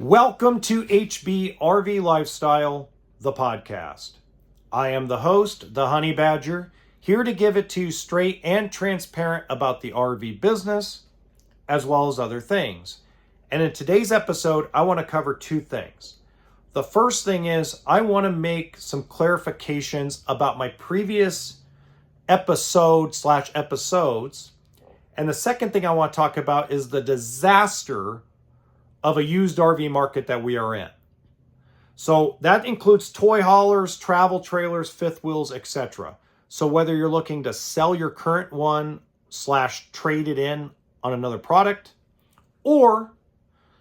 Welcome to HB RV Lifestyle, the podcast. I am the host, the Honey Badger, here to give it to you straight and transparent about the RV business, as well as other things. And in today's episode, I want to cover two things. The first thing is I want to make some clarifications about my previous episodes. And the second thing I want to talk about is the disaster of a used RV market that we are in. So that includes toy haulers, travel trailers, fifth wheels, etc. So whether you're looking to sell your current one / trade it in on another product, or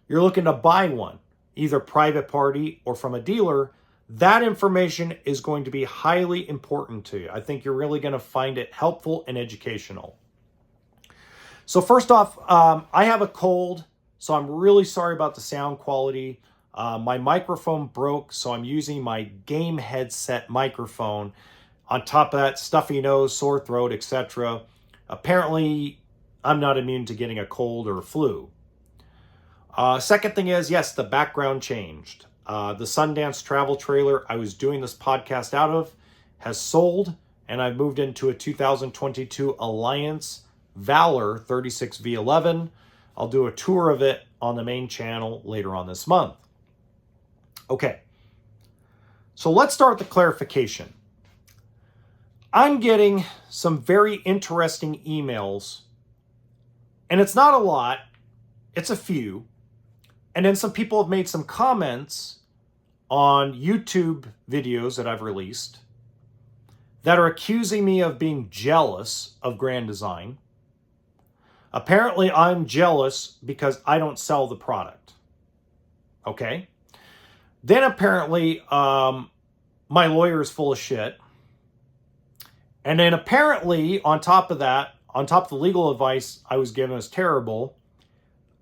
you're looking to buy one, either private party or from a dealer, that information is going to be highly important to you. I think you're really going to find it helpful and educational. So first off, I have a cold. So I'm really sorry about the sound quality. My microphone broke, so I'm using my game headset microphone. On top of that, stuffy nose, sore throat, etc. Apparently, I'm not immune to getting a cold or a flu. Second thing is, yes, the background changed. The Sundance travel trailer I was doing this podcast out of has sold, and I've moved into a 2022 Alliance Valor 36V11. I'll do a tour of it on the main channel later on this month. Okay, so let's start with the clarification. I'm getting some very interesting emails, and it's not a lot, it's a few. And then some people have made some comments on YouTube videos that I've released that are accusing me of being jealous of Grand Design. Apparently, I'm jealous because I don't sell the product. Okay? Then apparently, my lawyer is full of shit. And then apparently, on top of that, on top of the legal advice I was given was terrible,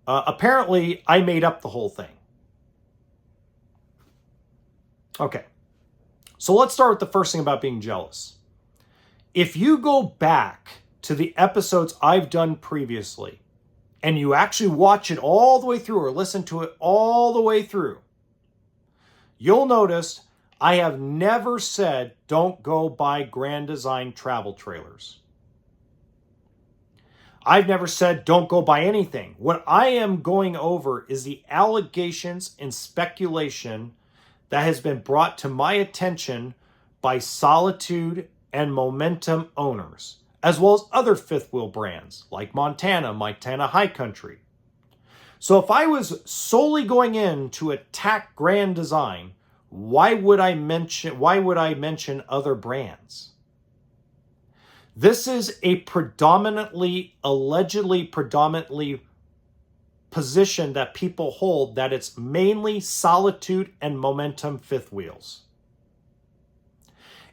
apparently I made up the whole thing. Okay. So let's start with the first thing about being jealous. If you go back to the episodes I've done previously, and you actually watch it all the way through or listen to it all the way through, you'll notice I have never said don't go buy Grand Design travel trailers. I've never said don't go buy anything. What I am going over is the allegations and speculation that has been brought to my attention by Solitude and Momentum owners, as well as other fifth wheel brands like Montana High Country. So if I was solely going in to attack Grand Design, why would I mention other brands? This is a allegedly predominantly position that people hold, that it's mainly Solitude and Momentum fifth wheels.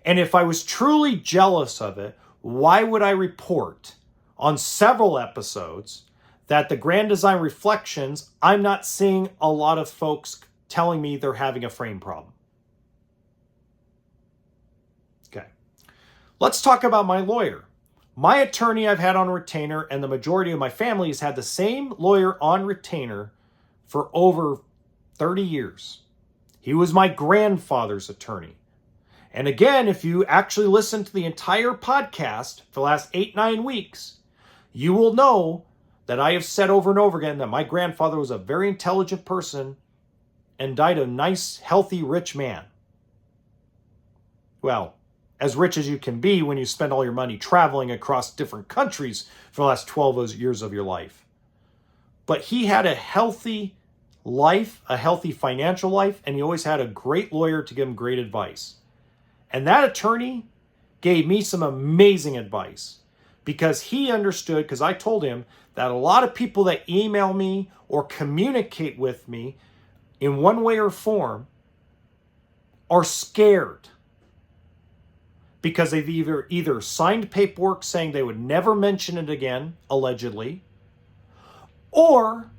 And if I was truly jealous of it, why would I report on several episodes that the Grand Design Reflections, I'm not seeing a lot of folks telling me they're having a frame problem? Okay. Let's talk about my lawyer. My attorney I've had on retainer, and the majority of my family has had the same lawyer on retainer for over 30 years. He was my grandfather's attorney. And again, if you actually listen to the entire podcast for the last 8-9 weeks, you will know that I have said over and over again that my grandfather was a very intelligent person and died a nice, healthy, rich man. Well, as rich as you can be when you spend all your money traveling across different countries for the last 12 years of your life. But he had a healthy life, a healthy financial life, and he always had a great lawyer to give him great advice. And that attorney gave me some amazing advice because he understood, because I told him that a lot of people that email me or communicate with me in one way or form are scared because they've either signed paperwork saying they would never mention it again, allegedly, or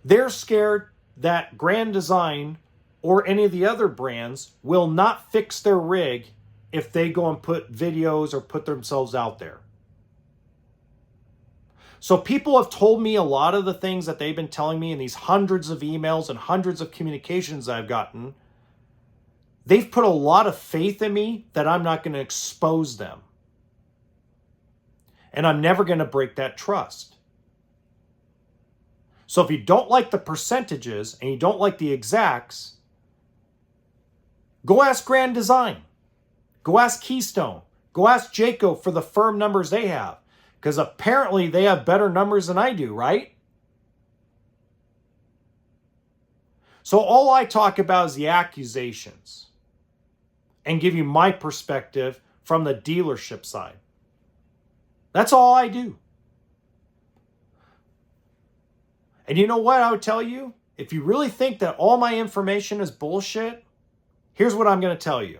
they're scared that Grand Design or any of the other brands will not fix their rig if they go and put videos or put themselves out there. So people have told me a lot of the things that they've been telling me in these hundreds of emails and hundreds of communications I've gotten. They've put a lot of faith in me that I'm not going to expose them. And I'm never going to break that trust. So if you don't like the percentages and you don't like the exacts, go ask Grand Design. Go ask Keystone. Go ask Jayco for the firm numbers they have. Because apparently they have better numbers than I do, right? So all I talk about is the accusations and give you my perspective from the dealership side. That's all I do. And you know what I would tell you? If you really think that all my information is bullshit, here's what I'm going to tell you.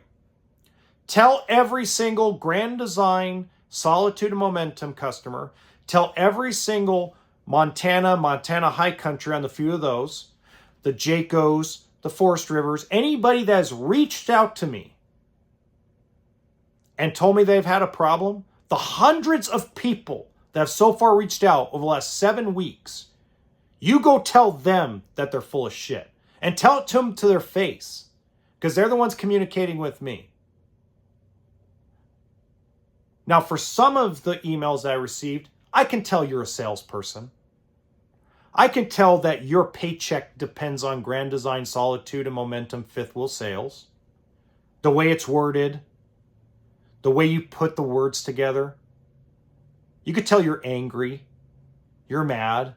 Tell every single Grand Design, Solitude and Momentum customer, tell every single Montana High Country on the few of those, the Jaycos, the Forest Rivers, anybody that has reached out to me and told me they've had a problem, the hundreds of people that have so far reached out over the last 7 weeks, you go tell them that they're full of shit. And tell it to them to their face. Because they're the ones communicating with me. Now, for some of the emails I received, I can tell you're a salesperson. I can tell that your paycheck depends on Grand Design, Solitude, and Momentum Fifth Wheel sales. The way it's worded. The way you put the words together. You could tell you're angry. You're mad.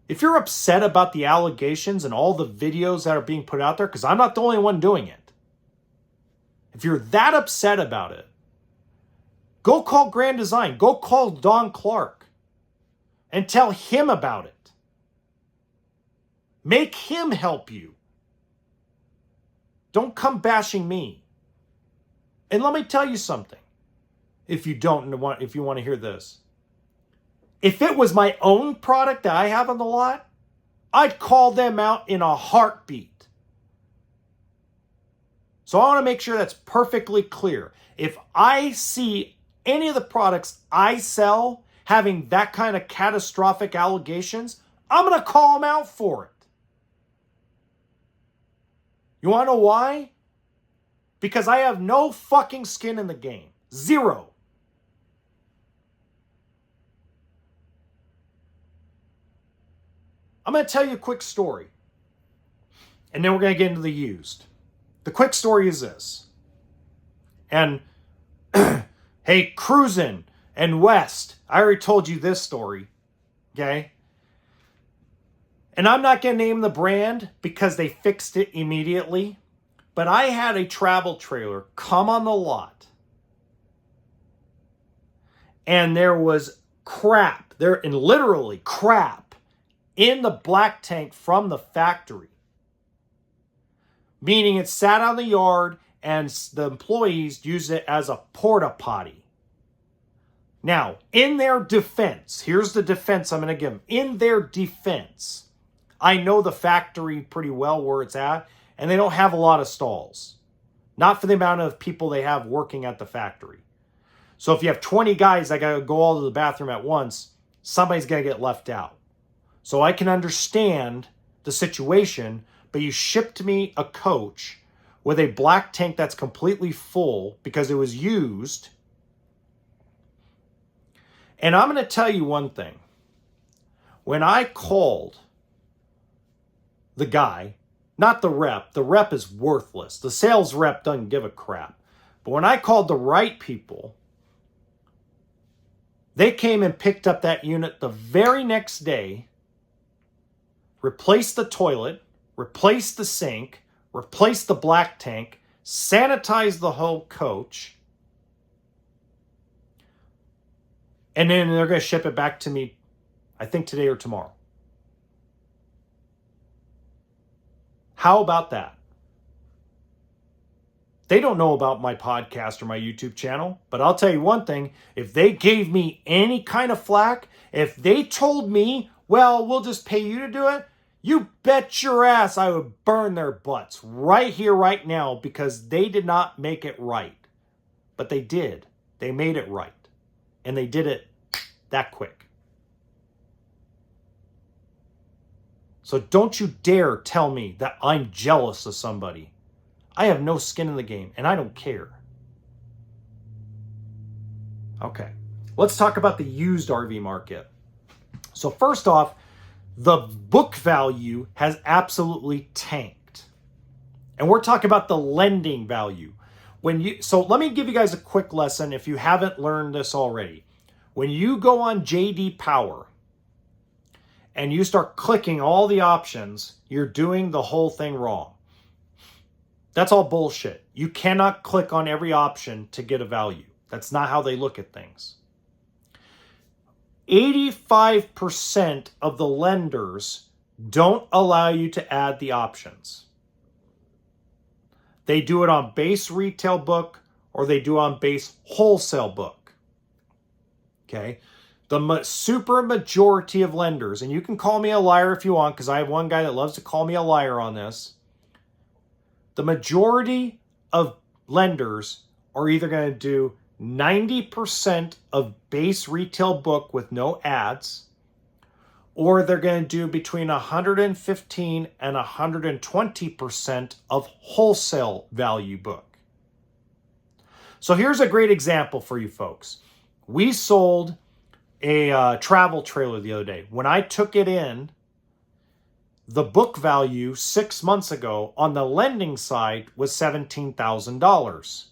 If you're upset about the allegations and all the videos that are being put out there, because I'm not the only one doing it. If you're that upset about it, go call Grand Design. Go call Don Clark and tell him about it. Make him help you. Don't come bashing me. And let me tell you something. If you want to hear this. If it was my own product that I have on the lot, I'd call them out in a heartbeat. So I want to make sure that's perfectly clear. If I see any of the products I sell having that kind of catastrophic allegations, I'm going to call them out for it. You want to know why? Because I have no fucking skin in the game. Zero. I'm going to tell you a quick story. And then we're going to get into the used. The quick story is this. And, hey, Cruisin' and West, I already told you this story. Okay? And I'm not going to name the brand because they fixed it immediately. But I had a travel trailer come on the lot. And there was crap. And literally crap in the black tank from the factory. Meaning it sat on the yard and the employees used it as a porta potty. Now, in their defense, here's the defense I'm going to give them. In their defense, I know the factory pretty well where it's at, and they don't have a lot of stalls. Not for the amount of people they have working at the factory. So if you have 20 guys that got to go all to the bathroom at once, somebody's going to get left out. So I can understand the situation, but you shipped me a coach with a black tank that's completely full because it was used. And I'm going to tell you one thing. When I called the guy, not the rep is worthless. The sales rep doesn't give a crap. But when I called the right people, they came and picked up that unit the very next day, replaced the toilet, replaced the sink, replaced the black tank, sanitized the whole coach, and then they're going to ship it back to me, I think today or tomorrow. How about that? They don't know about my podcast or my YouTube channel, but I'll tell you one thing. If they gave me any kind of flack, if they told me, well, we'll just pay you to do it, you bet your ass I would burn their butts right here, right now, because they did not make it right. But they did. They made it right. And they did it that quick. So don't you dare tell me that I'm jealous of somebody. I have no skin in the game, and I don't care. Okay, let's talk about the used RV market. So first off, the book value has absolutely tanked. And we're talking about the lending value. So let me give you guys a quick lesson if you haven't learned this already. When you go on J.D. Power and you start clicking all the options, you're doing the whole thing wrong. That's all bullshit. You cannot click on every option to get a value. That's not how they look at things. 85% of the lenders don't allow you to add the options. They do it on base retail book or they do on base wholesale book. Okay? The super majority of lenders, and you can call me a liar if you want, because I have one guy that loves to call me a liar on this. The majority of lenders are either going to do 90% of base retail book with no ads, or they're going to do between 115 and 120% of wholesale value book. So here's a great example for you folks. We sold a travel trailer the other day. When I took it in, the book value 6 months ago on the lending side was $17,000.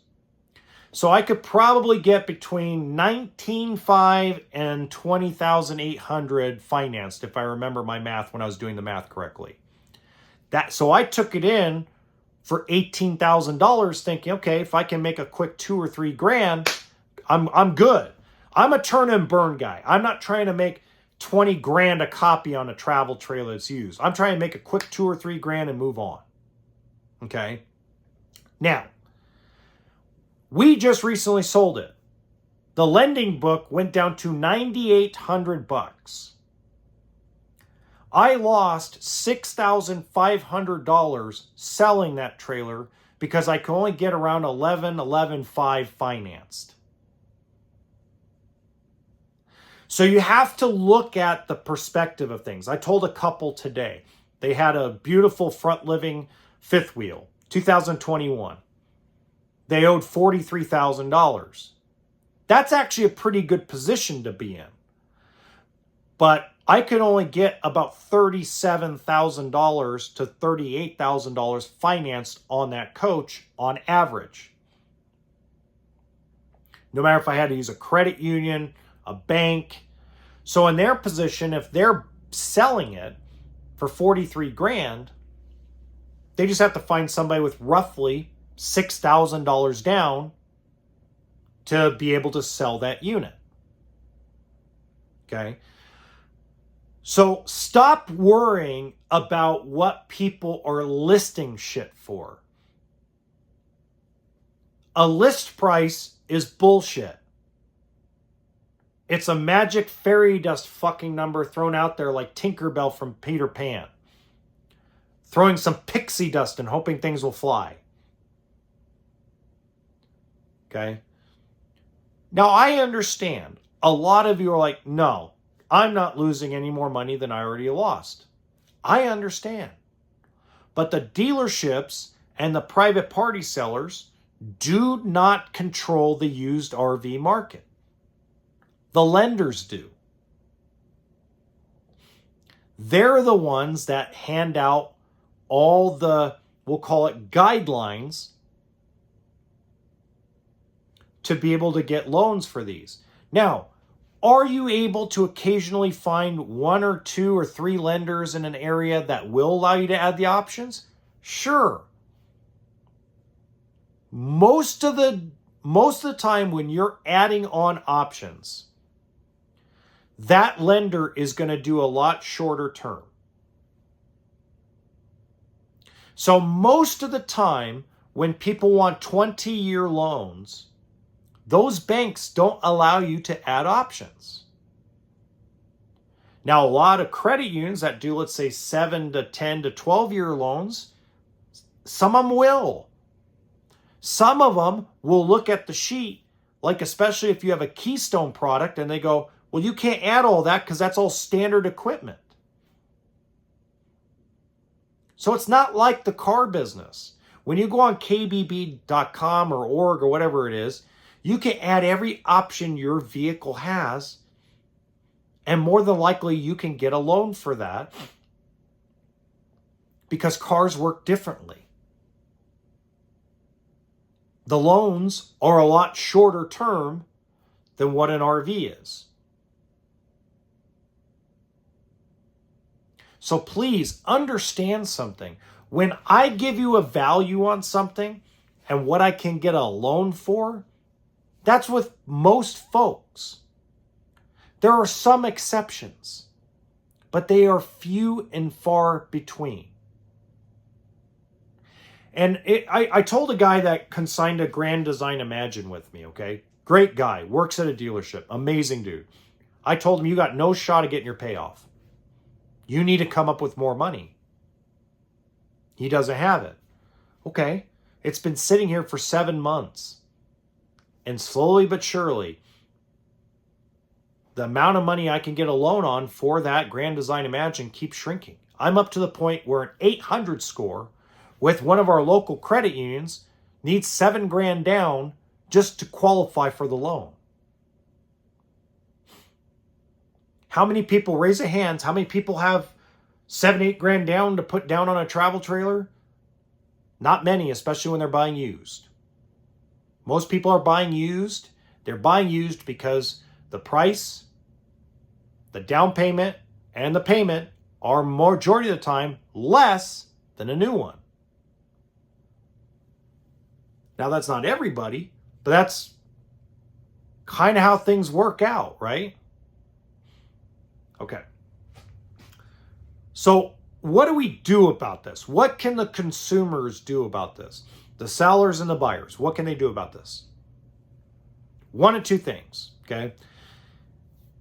So I could probably get between $19,500 and $20,800 financed, if I remember my math when I was doing the math correctly. So I took it in for $18,000 thinking, okay, if I can make a quick $2 or $3 grand, I'm good. I'm a turn and burn guy. I'm not trying to make 20 grand a copy on a travel trailer that's used. I'm trying to make a quick $2 or $3 grand and move on. Okay? Now, we just recently sold it. The lending book went down to $9,800. I lost $6,500 selling that trailer because I could only get around $11,500 financed. So you have to look at the perspective of things. I told a couple today, they had a beautiful front living fifth wheel, 2021. They owed $43,000. That's actually a pretty good position to be in. But I could only get about $37,000 to $38,000 financed on that coach on average. No matter if I had to use a credit union, a bank. So in their position, if they're selling it for 43 grand, they just have to find somebody with roughly $6,000 down to be able to sell that unit. Okay? So stop worrying about what people are listing shit for. A list price is bullshit. It's a magic fairy dust fucking number thrown out there like Tinkerbell from Peter Pan. Throwing some pixie dust and hoping things will fly. Okay? Now, I understand. A lot of you are like, no, I'm not losing any more money than I already lost. I understand. But the dealerships and the private party sellers do not control the used RV market. The lenders do. They're the ones that hand out all the, we'll call it guidelines, to be able to get loans for these. Now, are you able to occasionally find 1 or 2 or 3 lenders in an area that will allow you to add the options? Sure. Most of the time when you're adding on options, that lender is going to do a lot shorter term. So most of the time when people want 20-year loans, those banks don't allow you to add options. Now, a lot of credit unions that do, let's say, 7 to 10 to 12-year loans, some of them will. Some of them will look at the sheet, like especially if you have a Keystone product, and they go, Well, you can't add all that because that's all standard equipment. So it's not like the car business. When you go on kbb.com or org or whatever it is, you can add every option your vehicle has, and more than likely you can get a loan for that because cars work differently. The loans are a lot shorter term than what an RV is. So please understand something. When I give you a value on something and what I can get a loan for, that's with most folks. There are some exceptions, but they are few and far between. And I told a guy that consigned a Grand Design Imagine with me, okay? Great guy, works at a dealership, amazing dude. I told him, you got no shot of getting your payoff. You need to come up with more money. He doesn't have it. Okay, it's been sitting here for 7 months. And slowly but surely, the amount of money I can get a loan on for that Grand Design Imagine keeps shrinking. I'm up to the point where an 800 score with one of our local credit unions needs $7,000 down just to qualify for the loan. How many people, raise their hands, how many people have $7,000-8,000 down to put down on a travel trailer? Not many, especially when they're buying used. Most people are buying used. They're buying used because the price, the down payment, and the payment are majority of the time less than a new one. Now, that's not everybody, but that's kind of how things work out, right? Okay. So what do we do about this? What can the consumers do about this? The sellers and the buyers, what can they do about this? One of two things, okay?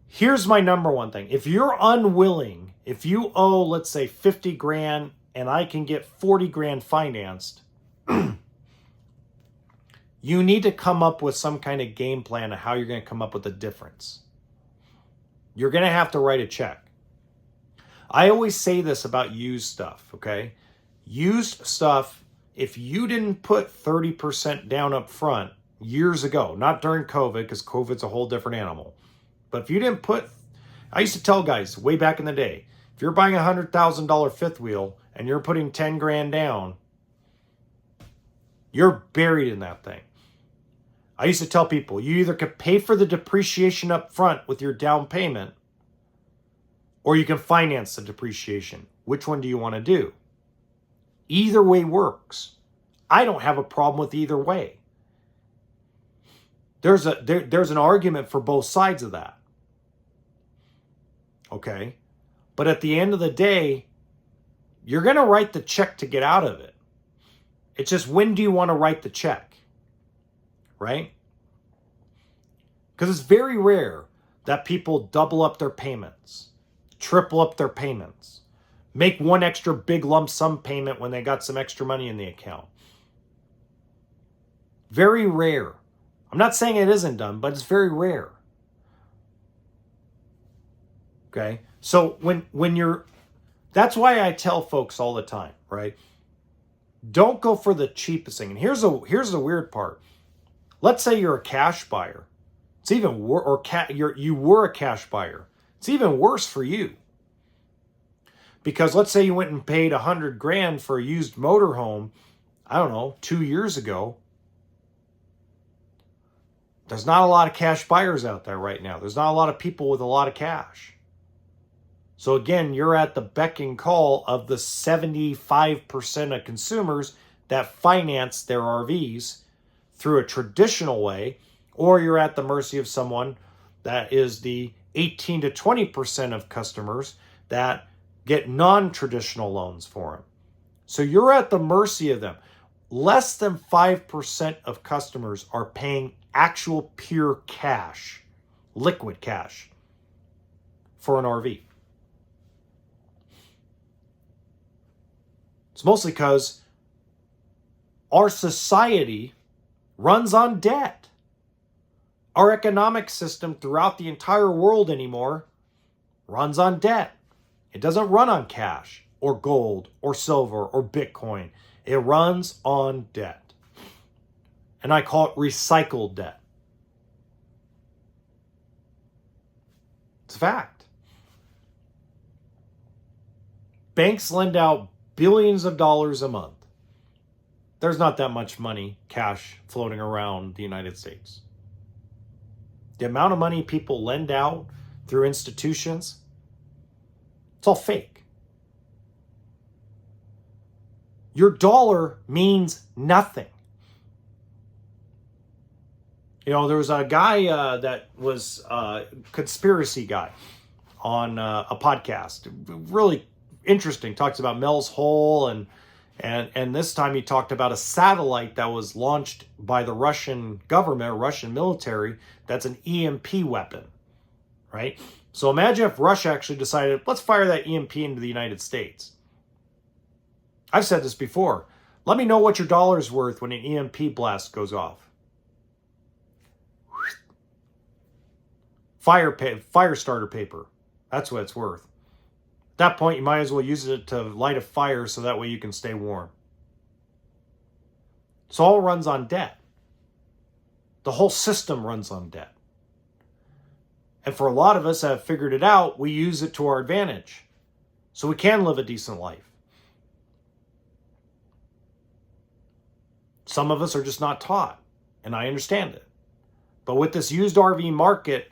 Here's my number one thing. If you're unwilling, if you owe, let's say, $50,000 and I can get $40,000 financed, you need to come up with some kind of game plan of how you're going to come up with a difference. You're going to have to write a check. I always say this about used stuff, okay? Used stuff, if you didn't put 30% down up front years ago, not during COVID, because COVID's a whole different animal, but if you didn't put, I used to tell guys way back in the day, if you're buying a $100,000 fifth wheel and you're putting $10,000 down, you're buried in that thing. I used to tell people, you either could pay for the depreciation up front with your down payment, or you can finance the depreciation. Which one do you want to do? Either way works. I don't have a problem with either way. There's an argument for both sides of that. Okay? But at the end of the day, you're going to write the check to get out of it. It's just, when do you want to write the check? Right? Because it's very rare that people double up their payments, triple up their payments, make one extra big lump sum payment when they got some extra money in the account. Very rare. I'm not saying it isn't done, but it's very rare. Okay? So when you're, that's why I tell folks all the time, right? Don't go for the cheapest thing. And here's the weird part. Let's say you're a cash buyer. It's even worse, or you were a cash buyer. It's even worse for you. Because let's say you went and paid $100,000 for a used motorhome, I don't know, 2 years ago. There's not a lot of cash buyers out there right now. There's not a lot of people with a lot of cash. So again, you're at the beck and call of the 75% of consumers that finance their RVs through a traditional way, or you're at the mercy of someone that is the 18 to 20% of customers that get non-traditional loans for them. So you're at the mercy of them. Less than 5% of customers are paying actual pure cash, liquid cash, for an RV. It's mostly because our society runs on debt. Our economic system throughout the entire world anymore runs on debt. It doesn't run on cash or gold or silver or Bitcoin. It runs on debt. And I call it recycled debt. It's a fact. Banks lend out billions of dollars a month. There's not that much money, cash, floating around the United States. The amount of money people lend out through institutions, it's all fake. Your dollar means nothing. You know, there was a guy that was a conspiracy guy on a podcast. Really interesting. Talks about Mel's Hole, and this time he talked about a satellite that was launched by the Russian government, Russian military, that's an EMP weapon, right? So imagine if Russia actually decided, let's fire that EMP into the United States. I've said this before. Let me know what your dollar's worth when an EMP blast goes off. Fire starter paper. That's what it's worth. At that point, you might as well use it to light a fire so that way you can stay warm. So all runs on debt. The whole system runs on debt. And for a lot of us that have figured it out, we use it to our advantage. So we can live a decent life. Some of us are just not taught, and I understand it. But with this used RV market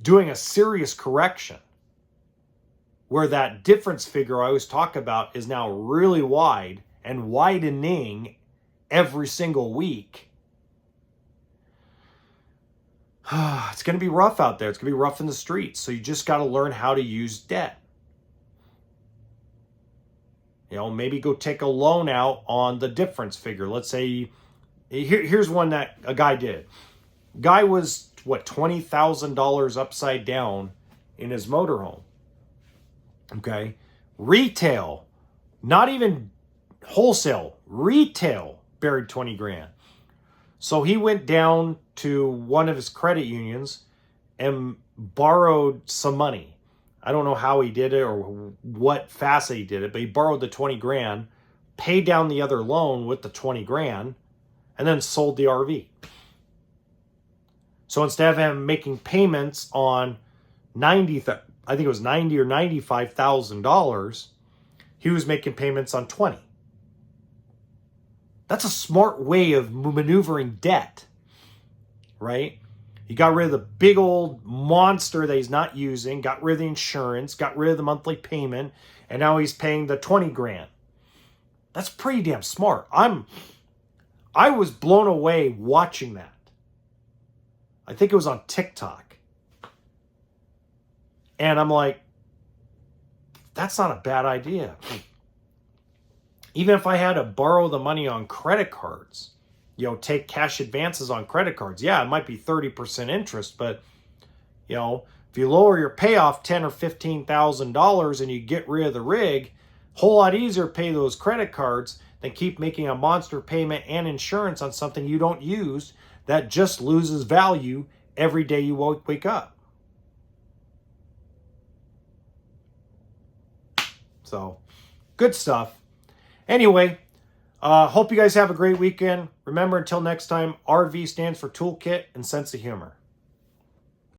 doing a serious correction, where that difference figure I always talk about is now really wide and widening every single week, it's going to be rough out there. It's going to be rough in the streets. So you just got to learn how to use debt. You know, maybe go take a loan out on the difference figure. Let's say, here's one that a guy did. Guy was, $20,000 upside down in his motorhome. Okay. Retail, not even wholesale, retail buried 20 grand. So he went down to one of his credit unions and borrowed some money. I don't know how he did it or what facet he did it, but he borrowed the 20 grand, paid down the other loan with the 20 grand, and then sold the RV. So instead of him making payments on I think it was $90,000 or $95,000, he was making payments on 20. That's a smart way of maneuvering debt, right? He got rid of the big old monster that he's not using, got rid of the insurance, got rid of the monthly payment, and now he's paying the 20 grand. That's pretty damn smart. I was blown away watching that. I think it was on TikTok. And I'm like, that's not a bad idea. Even if I had to borrow the money on credit cards, take cash advances on credit cards. Yeah, it might be 30% interest, but if you lower your payoff $10,000 or $15,000 and you get rid of the rig, whole lot easier to pay those credit cards than keep making a monster payment and insurance on something you don't use that just loses value every day you wake up. So, good stuff. Anyway, hope you guys have a great weekend. Remember, until next time, RV stands for toolkit and sense of humor.